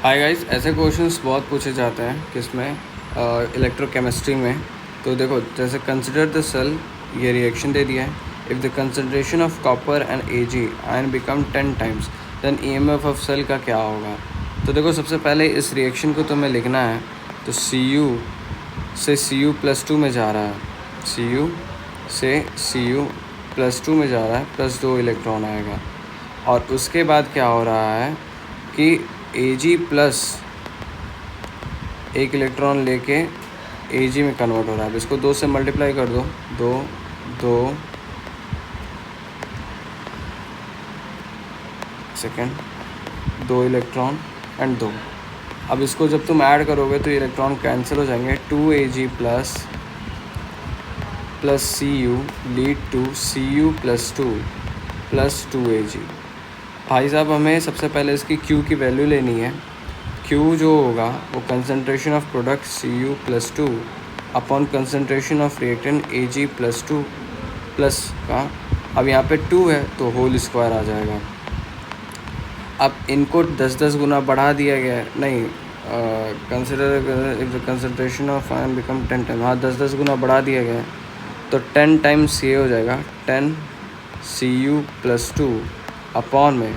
Hi guys, ऐसे questions बहुत पूछे जाते हैं किसमें, इलेक्ट्रोकेमिस्ट्री में। तो देखो, जैसे कंसिडर द सेल, ये रिएक्शन दे दिया है। If the concentration of copper and Ag ion become 10 times, then EMF of cell का क्या होगा। तो देखो, सबसे पहले इस रिएक्शन को तुम्हें लिखना है। तो Cu से Cu+2 में जा रहा है, Cu से Cu+2 में जा रहा है, +2 इलेक्ट्रॉन आएगा। और उसके बाद क्या हो रहा है कि Ag प्लस 1 इलेक्ट्रॉन लेके Ag में कन्वर्ट हो रहा है। अब इसको 2 से मल्टीप्लाई कर दो, 2 2 सेकेंड 2 इलेक्ट्रॉन एंड 2। अब इसको जब तुम ऐड करोगे तो इलेक्ट्रॉन कैंसिल हो जाएंगे। 2Ag plus Cu lead to Cu+2 plus 2Ag। भाई साहब, हमें सबसे पहले इसकी Q की वैल्यू लेनी है। Q जो होगा वो concentration of product Cu+2 upon concentration of reactant Ag+2 plus का, अब यहाँ पे 2 है तो होल स्क्वायर आ जाएगा। अब इनको 10-10 गुना बढ़ा दिया गया है, नहीं, consider if the concentration of ion become 10 time, हाँ 10-10 गुना बढ़ा दिया गया है। तो 10 टाइम्स ये हो जाएगा 10 Cu+2 अपॉन में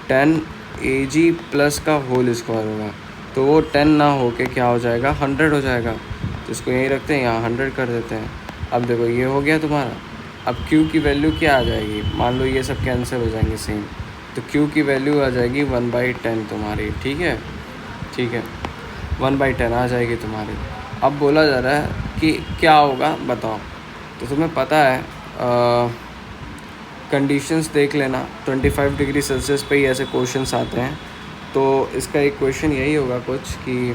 10 Ag प्लस का होल स्क्वायर होगा। तो वो 10 ना हो के क्या हो जाएगा, 100 हो जाएगा। तो इसको यहीं रखते हैं, यहाँ 100 कर देते हैं। अब देखो, ये हो गया तुम्हारा। अब Q की वैल्यू क्या आ जाएगी, मान लो ये सब कैंसिल हो जाएंगे सेम, तो Q की वैल्यू आ जाएगी 1/10 तुम्हारी। ठीक है, 1/10 आ जाएगी तुम्हारी। अब बोला जा रहा है कि क्या होगा बताओ। तो तुम्हें पता है, कंडीशंस देख लेना, 25 डिग्री सेल्सियस पे ही ऐसे क्वेश्चंस आते हैं। तो इसका एक क्वेश्चन यही होगा कुछ कि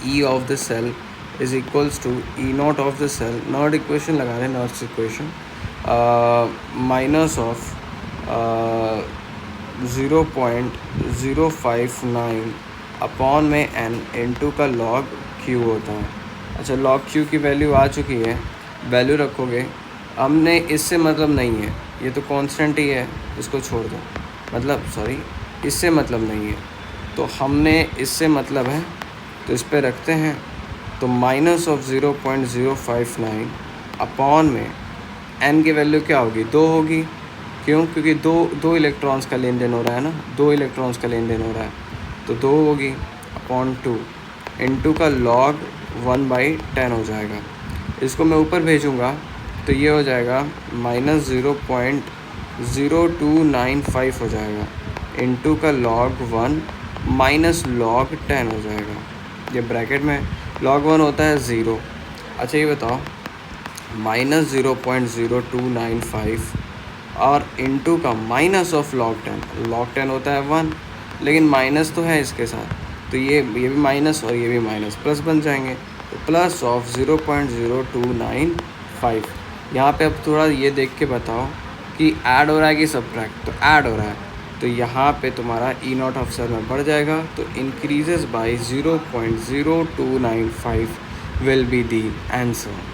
E of the cell is equals to E0 of the cell, नॉट इक्वेशन लगा रहे, नॉट इक्वेशन, माइनस ऑफ 0.059 अपॉन में n इंटू का log Q होता है। अच्छा, log Q की वैल्यू आ चुकी है, वैल्यू रखोगे। हमने इससे मतलब नहीं है, ये तो कांस्टेंट ही है, इसको छोड़ दो। मतलब सॉरी, इससे मतलब नहीं है, तो हमने इससे मतलब है, तो इस पे रखते हैं। तो माइनस ऑफ 0.059 अपॉन में n की वैल्यू क्या होगी, 2 होगी। क्यों? क्योंकि दो इलेक्ट्रॉन्स का लेन देन हो रहा है ना, 2 इलेक्ट्रॉन्स का लेन देन हो रहा है, तो 2 होगी अपॉन 2 इंटू का log 1/10 हो जाएगा। इसको मैं ऊपर भेजूँगा तो ये हो जाएगा -0.0295 हो जाएगा, इंटू का log 1 माइनस log 10 हो जाएगा। ये ब्रैकेट में log 1 होता है 0। अच्छा, ये बताओ, -0.0295 और इंटू का माइनस ऑफ log 10 होता है 1, लेकिन माइनस तो है इसके साथ, तो ये भी माइनस और ये भी माइनस, प्लस बन जाएंगे। तो प्लस ऑफ 0.0295। यहाँ पे अब थोड़ा ये देख के बताओ कि ऐड हो रहा है कि सब्ट्रैक्ट। तो ऐड हो रहा है, तो यहाँ पे तुम्हारा E0 ऑफ सेल में बढ़ जाएगा, तो increases by 0.0295 will be the answer.